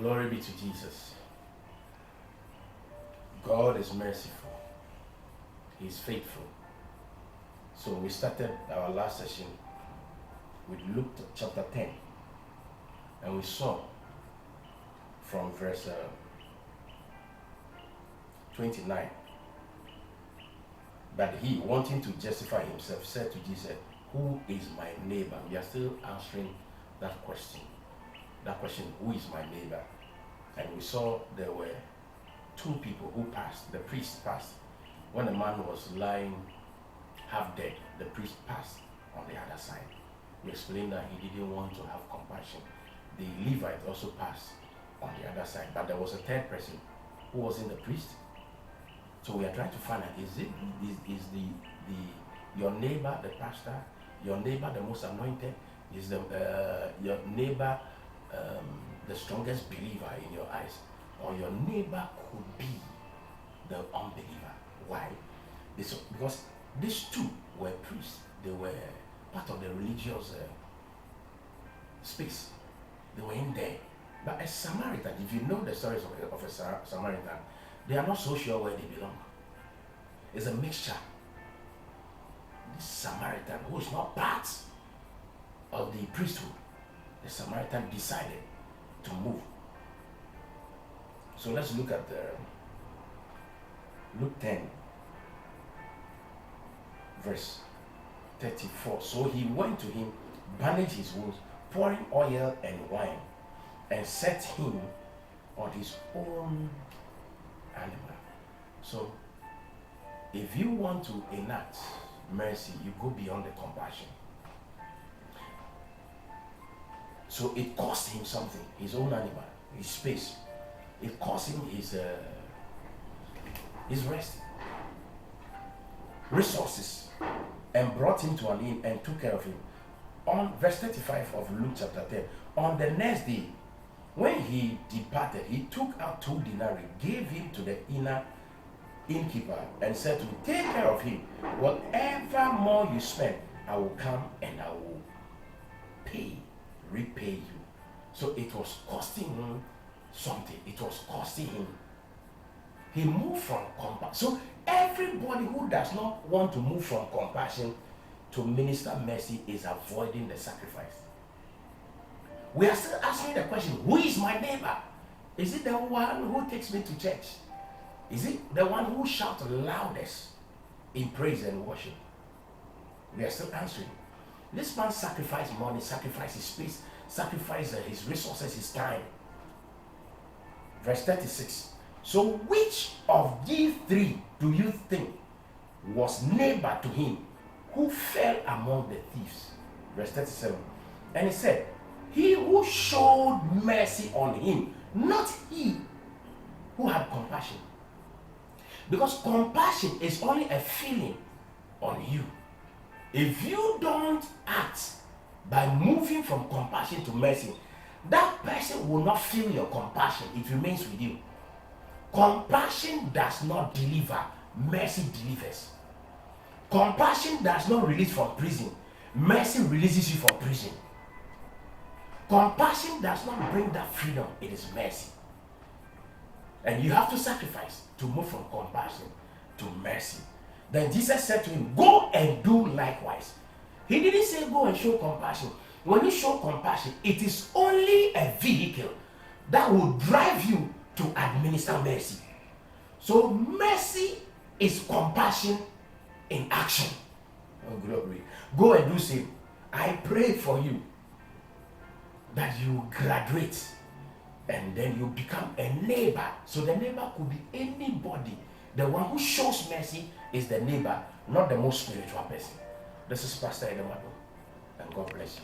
Glory be to Jesus. God is merciful. He is faithful. So we started our last session with Luke chapter 10. And we saw from verse 29 that he, wanting to justify himself, said to Jesus, "Who is my neighbor?" We are still answering that question. That question, who is my neighbor? And we saw there were two people who passed. The priest passed. When the man was lying half dead, the priest passed on the other side. We explained that he didn't want to have compassion. The Levite also passed on the other side, but there was a third person who wasn't the priest. So we are trying to find out, is your neighbor the pastor, your neighbor the most anointed, is your neighbor the strongest believer in your eyes, or your neighbor could be the unbeliever? Why? Because these two were priests. They were part of the religious space. They were in there. But a Samaritan, if you know the stories of a Samaritan, they are not so sure where they belong. It's a mixture. This Samaritan, who is not part of the priesthood, the Samaritan decided to move. So let's look at Luke 10, verse 34. So he went to him, bandaged his wounds, pouring oil and wine, and set him on his own animal. So if you want to enact mercy, you go beyond the compassion. So it cost him something, his own animal, his space. It cost him his rest, resources, and brought him to an inn and took care of him. On verse 35 of Luke chapter 10, on the next day, when he departed, he took out 2 denarii, gave him to the innkeeper, and said to him, "Take care of him. Whatever more you spend, I will come and I will repay you." So it was costing him something. It was costing him. He moved from compassion. So everybody who does not want to move from compassion to minister mercy is avoiding the sacrifice. We are still asking the question, who is my neighbor? Is it the one who takes me to church? Is it the one who shouts loudest in praise and worship? We are still answering. This man sacrificed money, sacrificed his space, sacrificed his resources, his time. Verse 36. So which of these 3 do you think was neighbor to him who fell among the thieves? Verse 37. And he said, he who showed mercy on him, not he who had compassion. Because compassion is only a feeling on you. If you don't act by moving from compassion to mercy, that person will not feel your compassion. It remains with you. Compassion does not deliver, mercy delivers. Compassion does not release from prison, mercy releases you from prison. Compassion does not bring that freedom, it is mercy. And you have to sacrifice to move from compassion to mercy. Then Jesus said to him, "Go and do likewise." He didn't say go and show compassion. When you show compassion, it is only a vehicle that will drive you to administer mercy. So mercy is compassion in action. Oh, glory. Go and do same. I pray for you that you graduate and then you become a neighbor. So the neighbor could be anybody. The one who shows mercy is the neighbor, not the most spiritual person. This is Pastor Edemado, and God bless you.